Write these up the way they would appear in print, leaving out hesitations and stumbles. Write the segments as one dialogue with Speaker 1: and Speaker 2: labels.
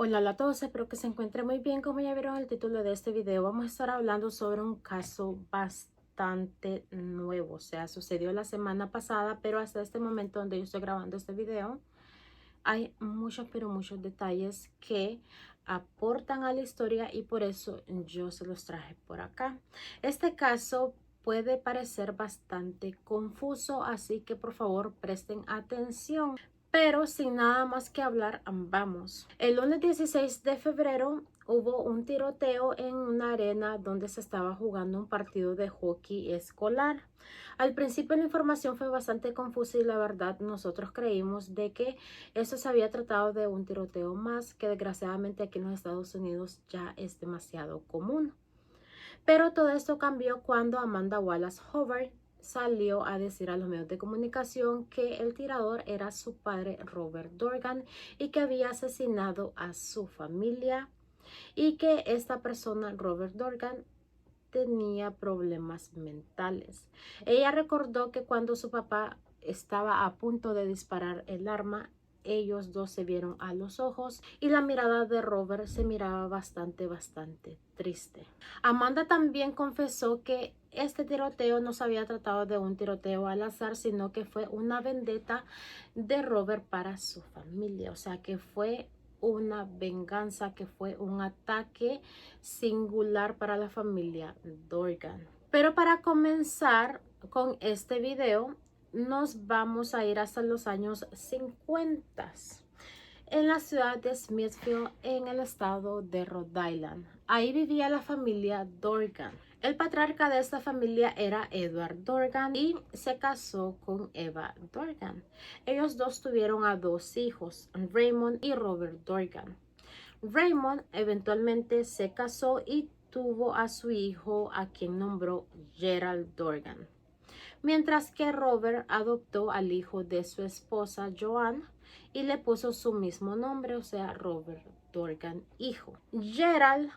Speaker 1: Hola a todos, espero que se encuentren muy bien. Como ya vieron el título de este video, vamos a estar hablando sobre un caso bastante nuevo. O sea, sucedió la semana pasada, pero hasta este momento donde yo estoy grabando este video, hay muchos, pero muchos detalles que aportan a la historia y por eso yo se los traje por acá. Este caso puede parecer bastante confuso, así que por favor presten atención. Pero sin nada más que hablar, vamos. El lunes 16 de febrero hubo un tiroteo en una arena donde se estaba jugando un partido de hockey escolar. Al principio la información fue bastante confusa y la verdad nosotros creímos de que eso se había tratado de un tiroteo más, que desgraciadamente aquí en los Estados Unidos ya es demasiado común. Pero todo esto cambió cuando Amanda Wallace Hobart salió a decir a los medios de comunicación que el tirador era su padre Robert Dorgan y que había asesinado a su familia y que esta persona, Robert Dorgan, tenía problemas mentales. Ella recordó que cuando su papá estaba a punto de disparar el arma, ellos dos se vieron a los ojos y la mirada de Robert se miraba bastante triste. Amanda también confesó que este tiroteo no se había tratado de un tiroteo al azar, sino que fue una vendetta de Robert para su familia. O sea, que fue una venganza, que fue un ataque singular para la familia Dorgan. Pero para comenzar con este video, nos vamos a ir hasta los años 50 en la ciudad de Smithfield, en el estado de Rhode Island. Ahí vivía la familia Dorgan. El patriarca de esta familia era Edward Dorgan y se casó con Eva Dorgan. Ellos dos tuvieron a dos hijos, Raymond y Robert Dorgan. Raymond eventualmente se casó y tuvo a su hijo, a quien nombró Gerald Dorgan, mientras que Robert adoptó al hijo de su esposa Joan y le puso su mismo nombre, o sea, Robert Dorgan hijo. Gerald,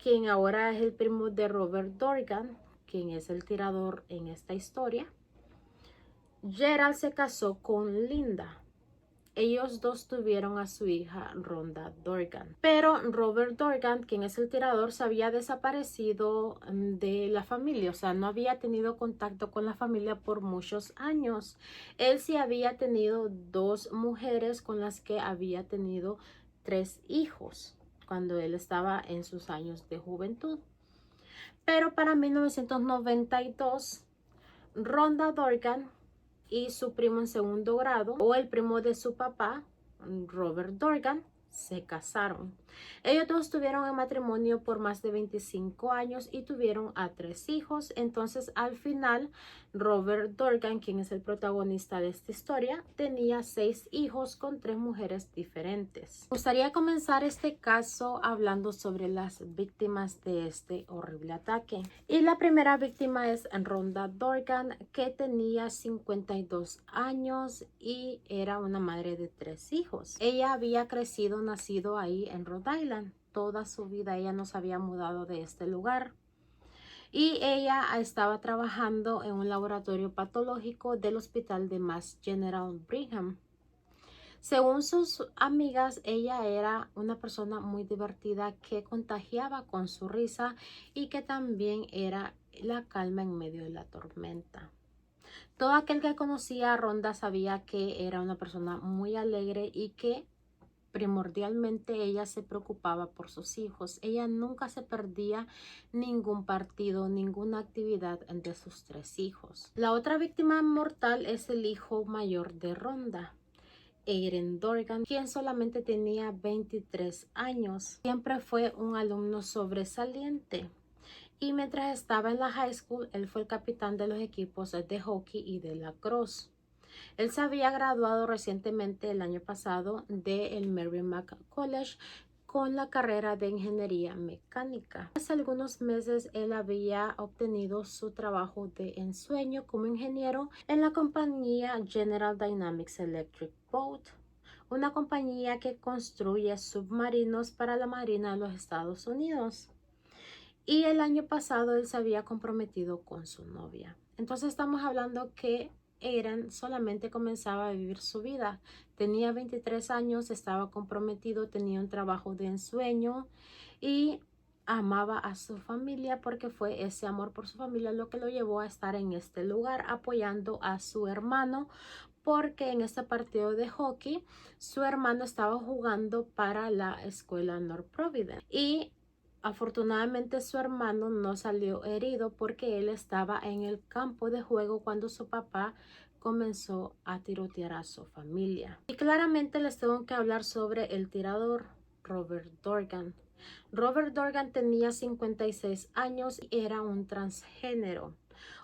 Speaker 1: quien ahora es el primo de Robert Dorgan, quien es el tirador en esta historia, Gerald se casó con Linda. Ellos dos tuvieron a su hija Rhonda Dorgan. Pero Robert Dorgan, quien es el tirador, se había desaparecido de la familia. O sea, no había tenido contacto con la familia por muchos años. Él sí había tenido dos mujeres con las que había tenido 3 hijos cuando él estaba en sus años de juventud. Pero para 1992, Rhonda Dorgan y su primo en segundo grado, o el primo de su papá, Robert Dorgan, se casaron. Ellos dos tuvieron en matrimonio por más de 25 años y tuvieron a 3 hijos. Entonces, al final, Robert Dorgan, quien es el protagonista de esta historia, tenía 6 hijos con 3 mujeres diferentes. Me gustaría comenzar este caso hablando sobre las víctimas de este horrible ataque. Y la primera víctima es Rhonda Dorgan, que tenía 52 años y era una madre de 3 hijos. Ella había nacido ahí en Rhode Island. Toda su vida ella no se había mudado de este lugar. Y ella estaba trabajando en un laboratorio patológico del hospital de Mass General Brigham. Según sus amigas, ella era una persona muy divertida que contagiaba con su risa y que también era la calma en medio de la tormenta. Todo aquel que conocía a Rhonda sabía que era una persona muy alegre y que primordialmente ella se preocupaba por sus hijos. Ella nunca se perdía ningún partido, ninguna actividad de sus 3 hijos. La otra víctima mortal es el hijo mayor de Rhonda, Aiden Dorgan, quien solamente tenía 23 años. Siempre fue un alumno sobresaliente. Y mientras estaba en la high school, él fue el capitán de los equipos de hockey y de lacrosse. Él se había graduado recientemente el año pasado del Merrimack College con la carrera de ingeniería mecánica. Hace algunos meses él había obtenido su trabajo de ensueño como ingeniero en la compañía General Dynamics Electric Boat, una compañía que construye submarinos para la Marina de los Estados Unidos. Y el año pasado él se había comprometido con su novia. Entonces estamos hablando que Aiden solamente comenzaba a vivir su vida. Tenía 23 años, estaba comprometido, tenía un trabajo de ensueño y amaba a su familia, porque fue ese amor por su familia lo que lo llevó a estar en este lugar apoyando a su hermano, porque en este partido de hockey su hermano estaba jugando para la escuela North Providence y afortunadamente su hermano no salió herido porque él estaba en el campo de juego cuando su papá comenzó a tirotear a su familia. Y claramente les tengo que hablar sobre el tirador Robert Dorgan. Robert Dorgan tenía 56 años y era un transgénero.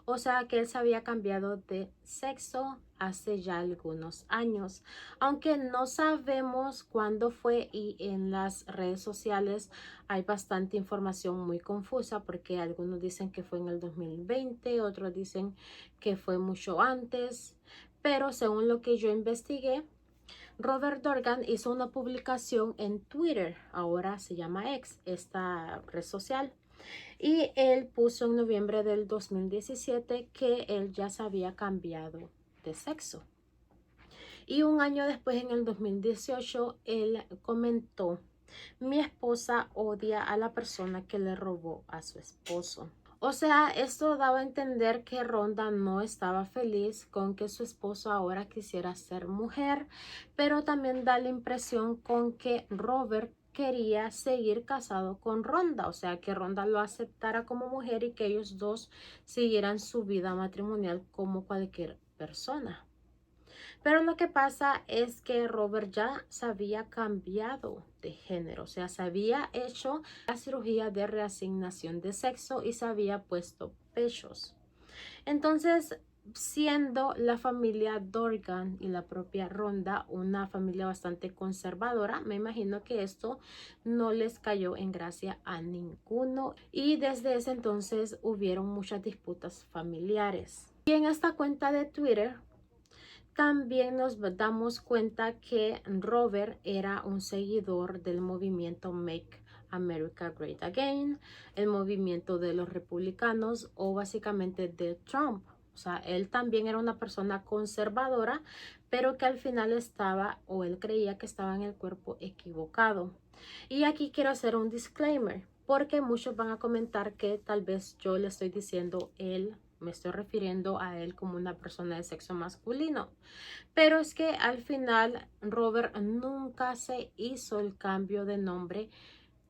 Speaker 1: O sea que él se había cambiado de sexo hace ya algunos años. Aunque no sabemos cuándo fue, y en las redes sociales hay bastante información muy confusa porque algunos dicen que fue en el 2020, otros dicen que fue mucho antes. Pero según lo que yo investigué, Robert Dorgan hizo una publicación en Twitter, ahora se llama X, esta red social. Y él puso en noviembre del 2017 que él ya se había cambiado de sexo. Y un año después, en el 2018, él comentó: mi esposa odia a la persona que le robó a su esposo. O sea, esto daba a entender que Rhonda no estaba feliz con que su esposo ahora quisiera ser mujer, pero también da la impresión con que Robert quería seguir casado con Rhonda, o sea, que Rhonda lo aceptara como mujer y que ellos dos siguieran su vida matrimonial como cualquier persona. Pero lo que pasa es que Robert ya se había cambiado de género, o sea, se había hecho la cirugía de reasignación de sexo y se había puesto pechos. Entonces, siendo la familia Dorgan y la propia Rhonda una familia bastante conservadora, me imagino que esto no les cayó en gracia a ninguno y desde ese entonces hubieron muchas disputas familiares. Y en esta cuenta de Twitter también nos damos cuenta que Robert era un seguidor del movimiento Make America Great Again, el movimiento de los republicanos o básicamente de Trump. O sea, él también era una persona conservadora, pero que al final estaba, o él creía que estaba en el cuerpo equivocado. Y aquí quiero hacer un disclaimer, porque muchos van a comentar que tal vez yo le estoy diciendo él, me estoy refiriendo a él como una persona de sexo masculino. Pero es que al final Robert nunca se hizo el cambio de nombre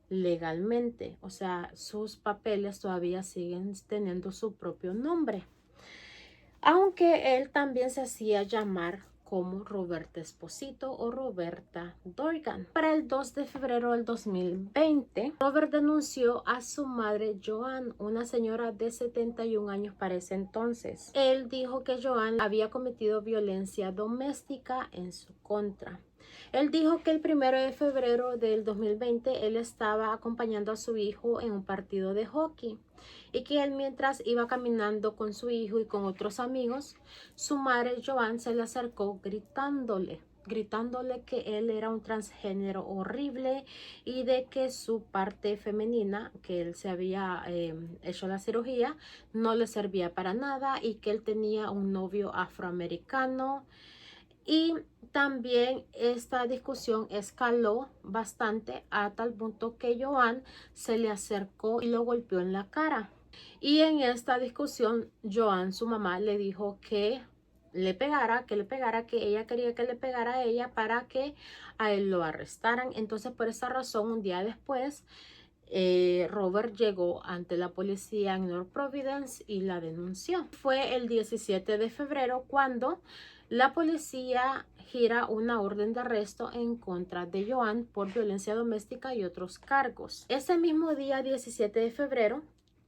Speaker 1: legalmente. O sea, sus papeles todavía siguen teniendo su propio nombre. Aunque él también se hacía llamar como Roberta Esposito o Roberta Dorgan. Para el 2 de febrero del 2020, Robert denunció a su madre Joan, una señora de 71 años para ese entonces. Él dijo que Joan había cometido violencia doméstica en su contra. Él dijo que el 1 de febrero del 2020 él estaba acompañando a su hijo en un partido de hockey y que él, mientras iba caminando con su hijo y con otros amigos, su madre Joan se le acercó gritándole que él era un transgénero horrible y de que su parte femenina, que él se había hecho la cirugía, no le servía para nada y que él tenía un novio afroamericano. Y también esta discusión escaló bastante a tal punto que Joan se le acercó y lo golpeó en la cara. Y en esta discusión, Joan, su mamá, le dijo que le pegara, que ella quería que le pegara a ella para que a él lo arrestaran. Entonces, por esa razón, un día después, Robert llegó ante la policía en North Providence y la denunció. Fue el 17 de febrero cuando la policía gira una orden de arresto en contra de Joan por violencia doméstica y otros cargos. Ese mismo día, 17 de febrero,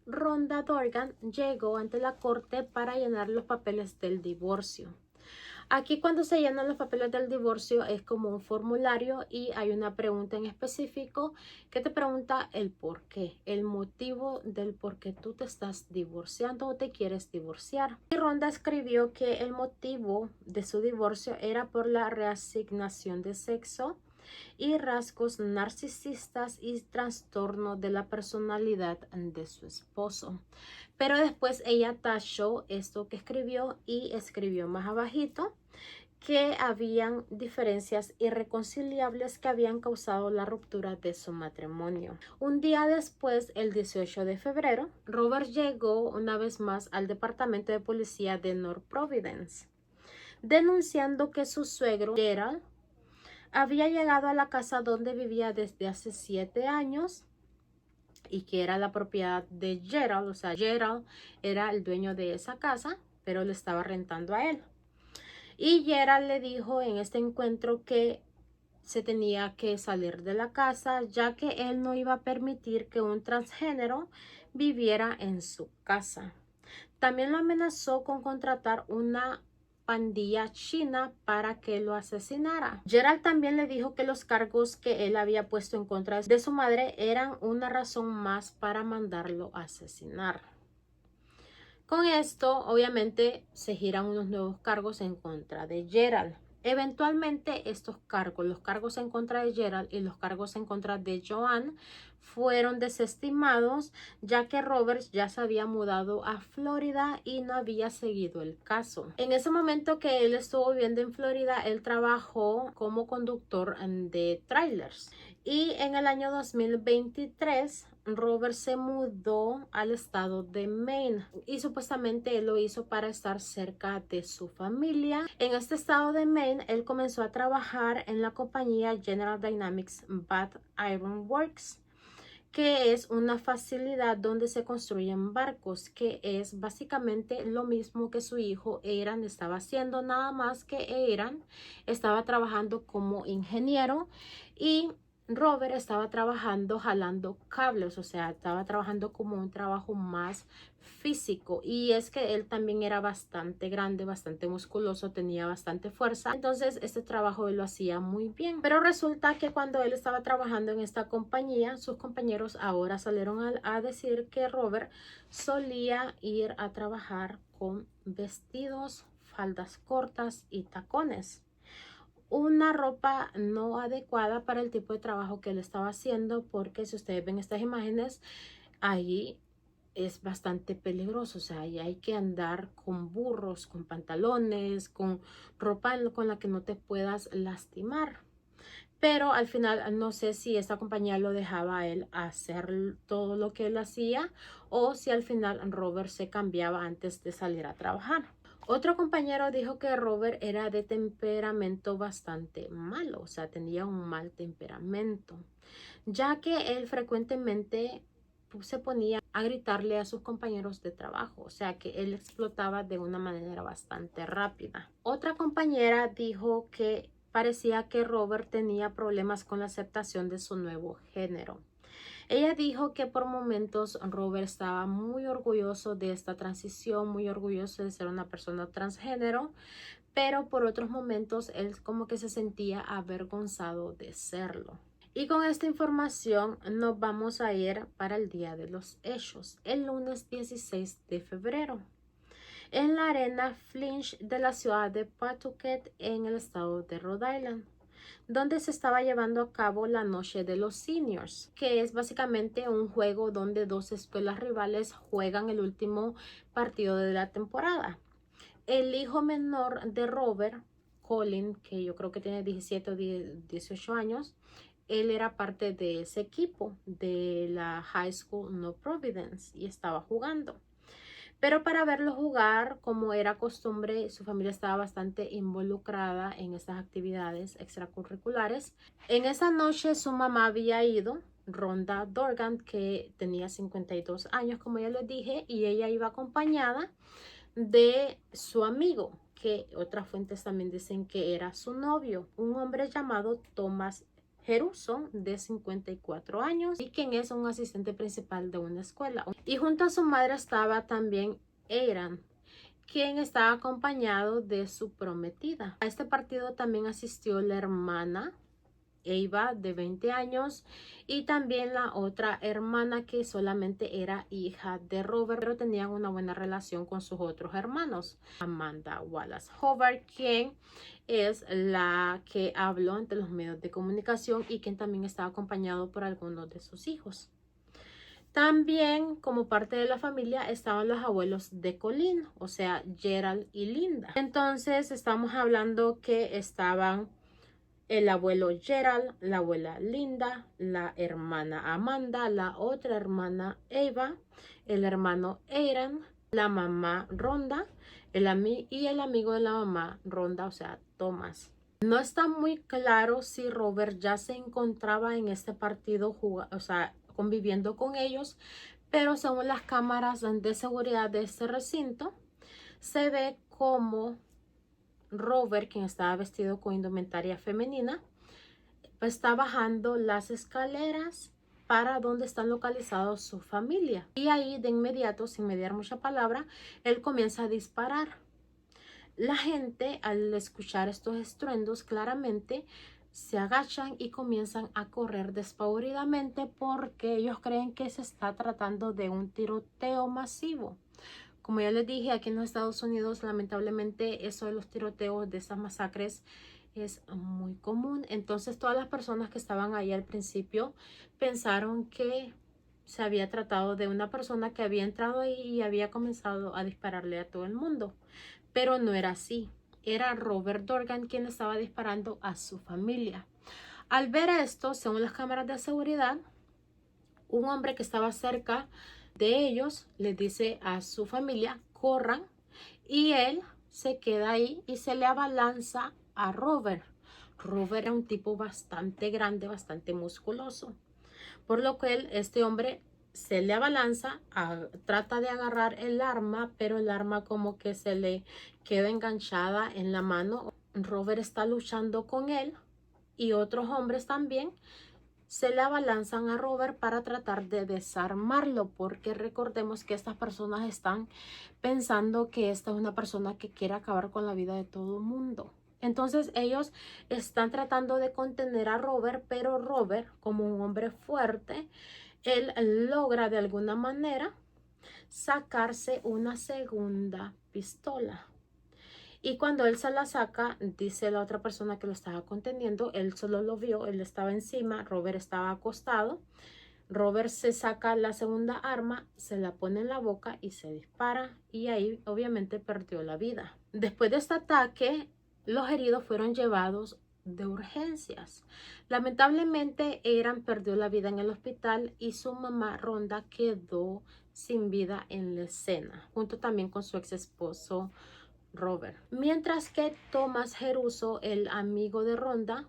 Speaker 1: Rhonda Dorgan llegó ante la corte para llenar los papeles del divorcio. Aquí, cuando se llenan los papeles del divorcio, es como un formulario y hay una pregunta en específico que te pregunta el por qué, el motivo del por qué tú te estás divorciando o te quieres divorciar. Y Rhonda escribió que el motivo de su divorcio era por la reasignación de sexo y rasgos narcisistas y trastorno de la personalidad de su esposo. Pero después ella tachó esto que escribió y escribió más abajito que habían diferencias irreconciliables que habían causado la ruptura de su matrimonio. Un día después, el 18 de febrero, Robert llegó una vez más al departamento de policía de North Providence, denunciando que su suegro, Gerald, había llegado a la casa donde vivía desde hace 7 años y que era la propiedad de Gerald. O sea, Gerald era el dueño de esa casa, pero le estaba rentando a él. Y Gerald le dijo en este encuentro que se tenía que salir de la casa, ya que él no iba a permitir que un transgénero viviera en su casa. También lo amenazó con contratar una pandilla china para que lo asesinara. Gerald también le dijo que los cargos que él había puesto en contra de su madre eran una razón más para mandarlo a asesinar. Con esto, obviamente, se giran unos nuevos cargos en contra de Gerald. Eventualmente, estos cargos, los cargos en contra de Gerald y los cargos en contra de Joanne, fueron desestimados, ya que Robert ya se había mudado a Florida y no había seguido el caso. En ese momento que él estuvo viviendo en Florida, él trabajó como conductor de trailers. Y en el año 2023, Robert se mudó al estado de Maine y supuestamente él lo hizo para estar cerca de su familia. En este estado de Maine, él comenzó a trabajar en la compañía General Dynamics Bath Iron Works, que es una facilidad donde se construyen barcos, que es básicamente lo mismo que su hijo Aaron estaba haciendo, nada más que Aaron estaba trabajando como ingeniero y Robert estaba trabajando jalando cables, o sea, estaba trabajando como un trabajo más físico. Y es que él también era bastante grande, bastante musculoso, tenía bastante fuerza. Entonces, este trabajo él lo hacía muy bien. Pero resulta que cuando él estaba trabajando en esta compañía, sus compañeros ahora salieron a decir que Robert solía ir a trabajar con vestidos, faldas cortas y tacones. Una ropa no adecuada para el tipo de trabajo que él estaba haciendo, porque si ustedes ven estas imágenes, ahí es bastante peligroso. O sea, ahí hay que andar con burros, con pantalones, con ropa con la que no te puedas lastimar. Pero al final no sé si esta compañía lo dejaba a él hacer todo lo que él hacía o si al final Robert se cambiaba antes de salir a trabajar. Otro compañero dijo que Robert era de temperamento bastante malo, o sea, tenía un mal temperamento, ya que él frecuentemente se ponía a gritarle a sus compañeros de trabajo, o sea, que él explotaba de una manera bastante rápida. Otra compañera dijo que parecía que Robert tenía problemas con la aceptación de su nuevo género. Ella dijo que por momentos Robert estaba muy orgulloso de esta transición, muy orgulloso de ser una persona transgénero, pero por otros momentos él como que se sentía avergonzado de serlo. Y con esta información nos vamos a ir para el día de los hechos, el lunes 16 de febrero, en la arena Flinch de la ciudad de Pawtucket en el estado de Rhode Island, donde se estaba llevando a cabo la noche de los seniors, que es básicamente un juego donde dos escuelas rivales juegan el último partido de la temporada. El hijo menor de Robert, Colin, que yo creo que tiene 17 o 18 años, él era parte de ese equipo de la High School North Providence y estaba jugando. Pero para verlo jugar, como era costumbre, su familia estaba bastante involucrada en estas actividades extracurriculares. En esa noche su mamá había ido, Rhonda Dorgan, que tenía 52 años, como ya les dije, y ella iba acompañada de su amigo, que otras fuentes también dicen que era su novio, un hombre llamado Thomas Jeruson, de 54 años, y quien es un asistente principal de una escuela. Y junto a su madre estaba también Aaron, quien estaba acompañado de su prometida. A este partido también asistió la hermana Eva, de 20 años, y también la otra hermana que solamente era hija de Robert, pero tenían una buena relación con sus otros hermanos. Amanda Wallace Hobart, quien es la que habló ante los medios de comunicación y quien también estaba acompañado por algunos de sus hijos. También, como parte de la familia, estaban los abuelos de Colleen, o sea, Gerald y Linda. Entonces, estamos hablando que estaban el abuelo Gerald, la abuela Linda, la hermana Amanda, la otra hermana Eva, el hermano Aaron, la mamá Rhonda, y el amigo de la mamá Rhonda, o sea, Thomas. No está muy claro si Robert ya se encontraba en este partido, o sea, conviviendo con ellos, pero según las cámaras de seguridad de este recinto, se ve como Robert, quien estaba vestido con indumentaria femenina, está bajando las escaleras para donde están localizados su familia. Y ahí de inmediato, sin mediar mucha palabra, él comienza a disparar. La gente, al escuchar estos estruendos, claramente se agachan y comienzan a correr despavoridamente porque ellos creen que se está tratando de un tiroteo masivo. Como ya les dije, aquí en los Estados Unidos, lamentablemente, eso de los tiroteos, de estas masacres, es muy común. Entonces, todas las personas que estaban ahí al principio pensaron que se había tratado de una persona que había entrado ahí y había comenzado a dispararle a todo el mundo. Pero no era así. Era Robert Dorgan quien estaba disparando a su familia. Al ver esto, según las cámaras de seguridad, un hombre que estaba cerca de ellos les dice a su familia, corran, y él se queda ahí y se le abalanza a Robert. Robert era un tipo bastante grande, bastante musculoso, por lo que este hombre se le abalanza, trata de agarrar el arma, pero el arma como que se le queda enganchada en la mano. Robert está luchando con él y otros hombres también se le abalanzan a Robert para tratar de desarmarlo, porque recordemos que estas personas están pensando que esta es una persona que quiere acabar con la vida de todo el mundo. Entonces ellos están tratando de contener a Robert, pero Robert, como un hombre fuerte, él logra de alguna manera sacarse una segunda pistola. Y cuando él se la saca, dice la otra persona que lo estaba conteniendo, él solo lo vio, él estaba encima, Robert estaba acostado. Robert se saca la segunda arma, se la pone en la boca y se dispara, y ahí obviamente perdió la vida. Después de este ataque, los heridos fueron llevados de urgencias. Lamentablemente, Aaron perdió la vida en el hospital y su mamá Rhonda quedó sin vida en la escena, junto también con su ex esposo Robert. Mientras que Thomas Jeruso, el amigo de Rhonda,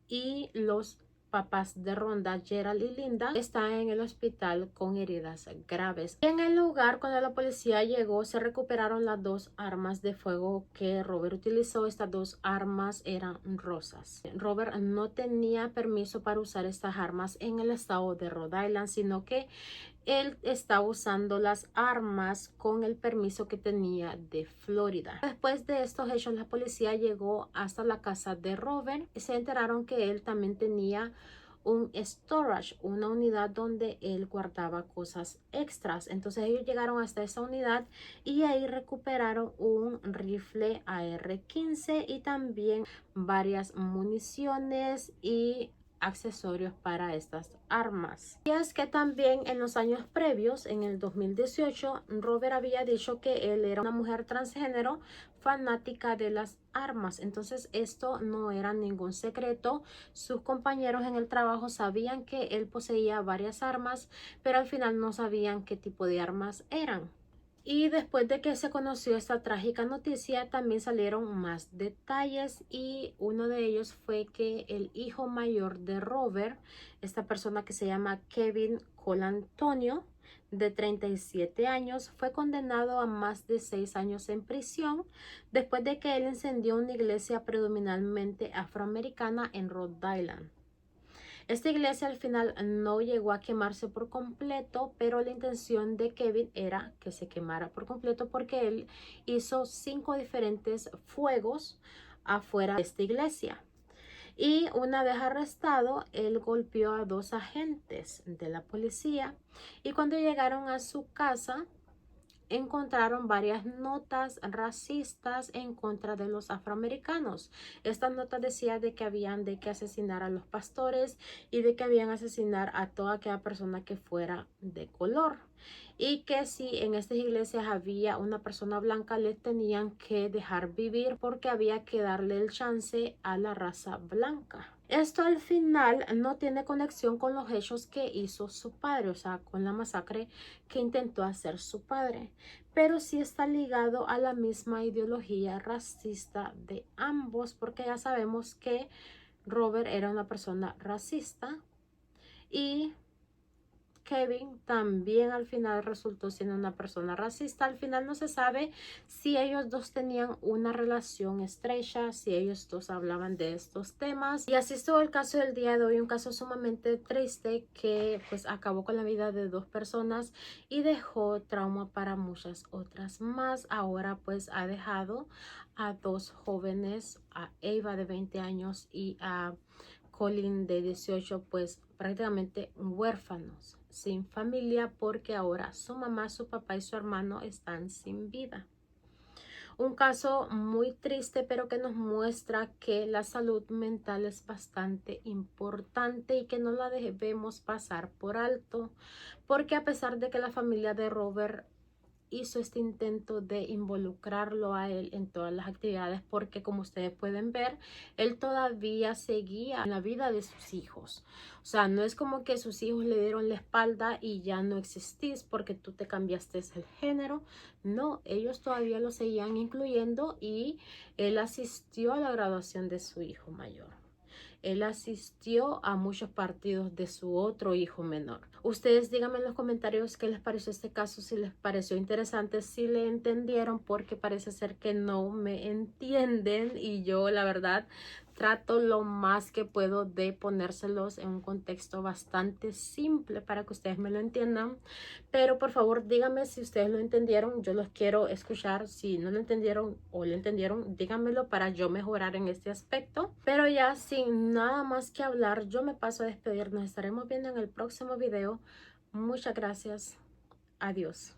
Speaker 1: y los papás de Rhonda, Gerald y Linda, están en el hospital con heridas graves. En el lugar, cuando la policía llegó, se recuperaron las dos armas de fuego que Robert utilizó. Estas dos armas eran rosas. Robert no tenía permiso para usar estas armas en el estado de Rhode Island, sino que él estaba usando las armas con el permiso que tenía de Florida. Después de estos hechos, la policía llegó hasta la casa de Robert y se enteraron que él también tenía un storage, una unidad donde él guardaba cosas extras. Entonces ellos llegaron hasta esa unidad y ahí recuperaron un rifle AR-15 y también varias municiones y accesorios para estas armas. Y es que también en los años previos, en el 2018, Robert había dicho que él era una mujer transgénero fanática de las armas. Entonces esto no era ningún secreto. Sus compañeros en el trabajo sabían que él poseía varias armas, pero al final no sabían qué tipo de armas eran. Y después de que se conoció esta trágica noticia, también salieron más detalles, y uno de ellos fue que el hijo mayor de Robert, esta persona que se llama Kevin Colantonio, de 37 años, fue condenado a más de 6 años en prisión después de que él incendió una iglesia predominantemente afroamericana en Rhode Island. Esta iglesia al final no llegó a quemarse por completo, pero la intención de Kevin era que se quemara por completo porque él hizo 5 diferentes fuegos afuera de esta iglesia. Y una vez arrestado, él golpeó a 2 agentes de la policía y cuando llegaron a su casa, encontraron varias notas racistas en contra de los afroamericanos. Estas notas decían de que habían de que asesinar a los pastores y de que habían asesinar a toda aquella persona que fuera de color. Y que si en estas iglesias había una persona blanca, le tenían que dejar vivir porque había que darle el chance a la raza blanca. Esto al final no tiene conexión con los hechos que hizo su padre, o sea, con la masacre que intentó hacer su padre, pero sí está ligado a la misma ideología racista de ambos, porque ya sabemos que Robert era una persona racista y Kevin también al final resultó siendo una persona racista. Al final no se sabe si ellos dos tenían una relación estrecha, si ellos dos hablaban de estos temas. Y así estuvo el caso del día de hoy, un caso sumamente triste que pues acabó con la vida de 2 personas y dejó trauma para muchas otras más. Ahora pues ha dejado a 2 jóvenes, a Eva de 20 años y a Colin de 18, pues prácticamente huérfanos, sin familia, porque ahora su mamá, su papá y su hermano están sin vida. Un caso muy triste, pero que nos muestra que la salud mental es bastante importante y que no la debemos pasar por alto, porque a pesar de que la familia de Robert hizo este intento de involucrarlo a él en todas las actividades, porque como ustedes pueden ver, él todavía seguía en la vida de sus hijos. O sea, no es como que sus hijos le dieron la espalda y ya no existís porque tú te cambiaste el género. No, ellos todavía lo seguían incluyendo y él asistió a la graduación de su hijo mayor. Él asistió a muchos partidos de su otro hijo menor. Ustedes díganme en los comentarios qué les pareció este caso, si les pareció interesante, si le entendieron, porque parece ser que no me entienden y yo la verdad trato lo más que puedo de ponérselos en un contexto bastante simple para que ustedes me lo entiendan. Pero por favor díganme si ustedes lo entendieron, yo los quiero escuchar. Si no lo entendieron o lo entendieron, díganmelo para yo mejorar en este aspecto. Pero ya sin nada más que hablar, yo me paso a despedir. Nos estaremos viendo en el próximo video. Muchas gracias. Adiós.